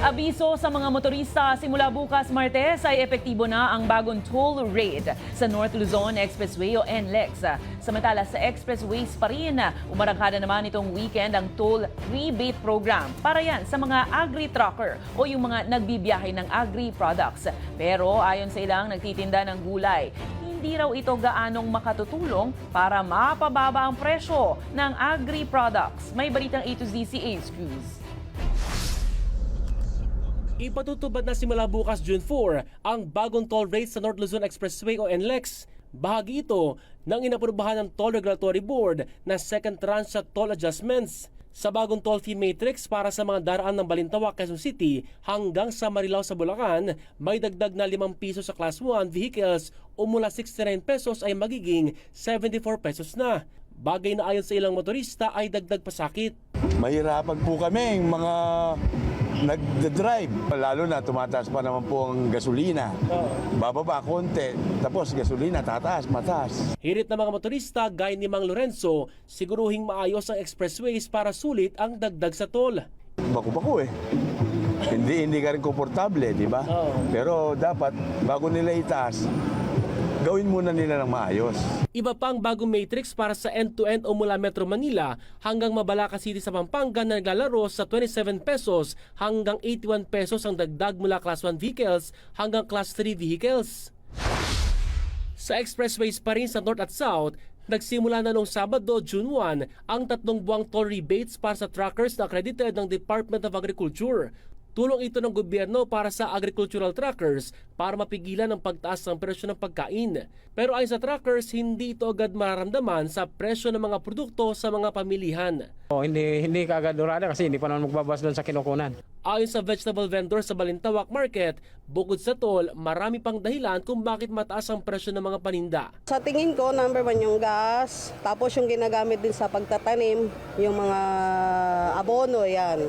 Abiso sa mga motorista, simula bukas Martes ay epektibo na ang bagong toll rate sa North Luzon Expressway o NLEX. Samantala sa expressways pa rin, umarangkada naman itong weekend ang toll rebate program para yan sa mga agri-trucker o yung mga nagbibiyahe ng agri-products. Pero ayon sa ilang nagtitinda ng gulay, hindi raw ito gaanong makatutulong para mapababa ang presyo ng agri-products. May balitang A to Z si Ace Cruz. Ipatutupad na simula bukas June 4 ang bagong toll rate sa North Luzon Expressway o NLEX. Bahagi ito ng inaprubahan ng Toll Regulatory Board na second tranche sa toll adjustments. Sa bagong toll fee matrix para sa mga daraan ng Balintawak, Quezon City hanggang sa Marilao sa Bulacan, may dagdag na 5 piso sa Class 1 vehicles o mula 69 pesos ay magiging 74 pesos na. Bagay na ayon sa ilang motorista ay dagdag pasakit. Mahirapan po kami mga nagdadrive. Lalo na tumataas pa naman po ang gasolina. Bababa konti, tapos gasolina tataas, mataas. Hirit ng mga motorista gaya ni Mang Lorenzo, siguruhing maayos ang expressways para sulit ang dagdag sa toll. Baku-baku eh. Hindi ka rin komportable, di ba? Pero dapat, bago nila itaas, gawin muna nila ng maayos. Iba pang bagong matrix para sa end-to-end o mula Metro Manila hanggang Mabalaca City sa Pampanga na naglalaro sa 27 pesos hanggang 81 pesos ang dagdag mula Class 1 vehicles hanggang Class 3 vehicles. Sa expressways pa rin sa North at South, nagsimula na noong Sabado, June 1, ang 3 buwang toll rebates para sa truckers na accredited ng Department of Agriculture. Tulong ito ng gobyerno para sa agricultural truckers para mapigilan ang pagtaas ng presyo ng pagkain. Pero ayon sa truckers, hindi ito agad mararamdaman sa presyo ng mga produkto sa mga pamilihan. Hindi kaagad durada kasi hindi pa naman magbabawas doon sa kinukunan. Ayon sa vegetable vendor sa Balintawak Market, bukod sa toll, marami pang dahilan kung bakit mataas ang presyo ng mga paninda. Sa tingin ko, number 1 yung gas, tapos yung ginagamit din sa pagtatanim, yung mga abono, yan.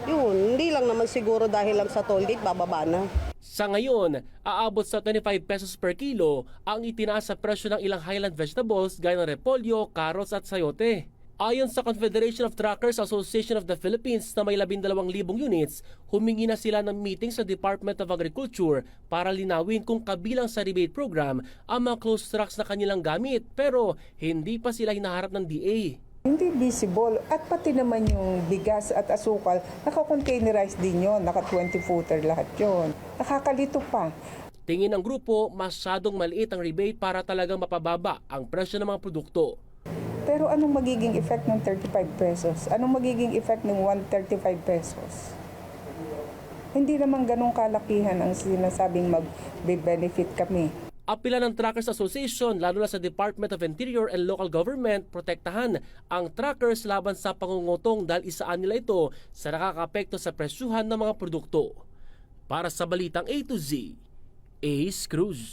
Yun, hindi lang naman siguro dahil lang sa toll gate, bababa na. Sa ngayon, aabot sa 25 pesos per kilo ang itinaas sa presyo ng ilang highland vegetables gaya ng repolyo, carrots at sayote. Ayon sa Confederation of Truckers Association of the Philippines na may 12,000 units, humingi na sila ng meeting sa Department of Agriculture para linawin kung kabilang sa rebate program ang mga closed trucks na kanilang gamit pero hindi pa sila hinaharap ng DA. Hindi visible at pati naman yung bigas at asukal, naka-containerized din yun, naka-20-footer lahat yun. Nakakalito pa. Tingin ng grupo, masyadong maliit ang rebate para talagang mapababa ang presyo ng mga produkto. Pero anong magiging effect ng 35 pesos? Anong magiging effect ng 135 pesos? Hindi naman ganun kalakihan ang sinasabing mag-benefit kami. Apila ng Truckers Association, lalo na sa Department of Interior and Local Government, protektahan ang truckers laban sa pangungutong dahil isaan nila ito sa nakakapekto sa presyuhan ng mga produkto. Para sa Balitang A to Z, Ace Cruz.